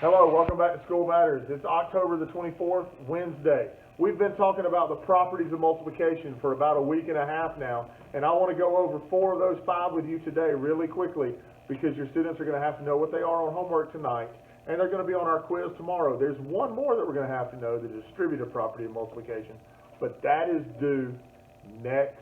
Hello, welcome back to School Matters. It's October the 24th, Wednesday. We've been talking about the properties of multiplication for about a week and a half now, and I want to go over 4 of those 5 with you today really quickly because your students are going to have to know what they are on homework tonight, and they're going to be on our quiz tomorrow. There's one more that we're going to have to know, the distributive property of multiplication, but that is due next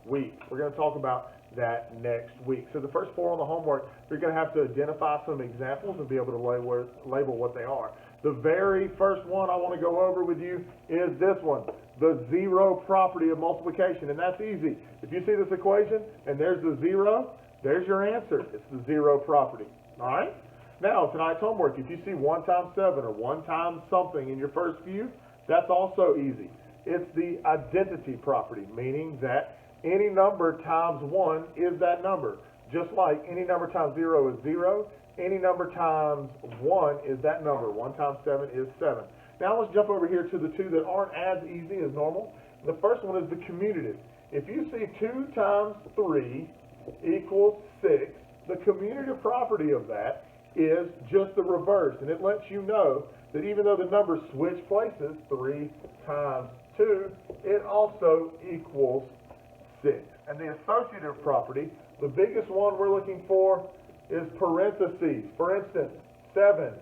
week. We're going to talk about that next week. So the first 4 on the homework, you're going to have to identify some examples and be able to label what they are. The very first one I want to go over with you is this one, the zero property of multiplication, and that's easy. If you see this equation and there's the zero, there's your answer. It's the zero property. All right? Now, tonight's homework, if you see 1 times 7 or 1 times something in your first few, that's also easy. It's the identity property, meaning that any number times 1 is that number. Just like any number times 0 is 0, any number times 1 is that number. 1 times 7 is 7. Now let's jump over here to the 2 that aren't as easy as normal. The first one is the commutative. If you see 2 times 3 equals 6, the commutative property of that is just the reverse. And it lets you know that even though the numbers switch places, 3 times 2, it also equals 6. And the associative property, the biggest one we're looking for is parentheses. For instance, 7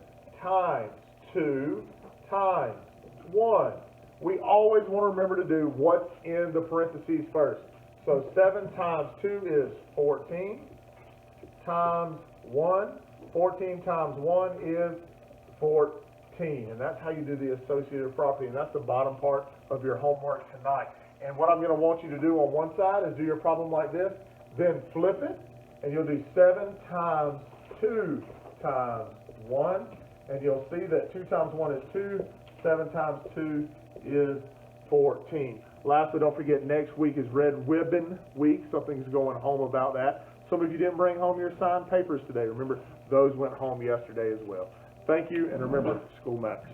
times 2 times 1. We always want to remember to do what's in the parentheses first. So 7 times 2 is 14 times 1. 14 times 1 is 14. And that's how you do the associative property. And that's the bottom part of your homework tonight. And what I'm going to want you to do on one side is do your problem like this, then flip it, and you'll do 7 times 2 times 1, and you'll see that 2 times 1 is 2, 7 times 2 is 14. Lastly, don't forget next week is Red Ribbon Week. Something's going home about that. Some of you didn't bring home your signed papers today. Remember, those went home yesterday as well. Thank you, and remember, school matters.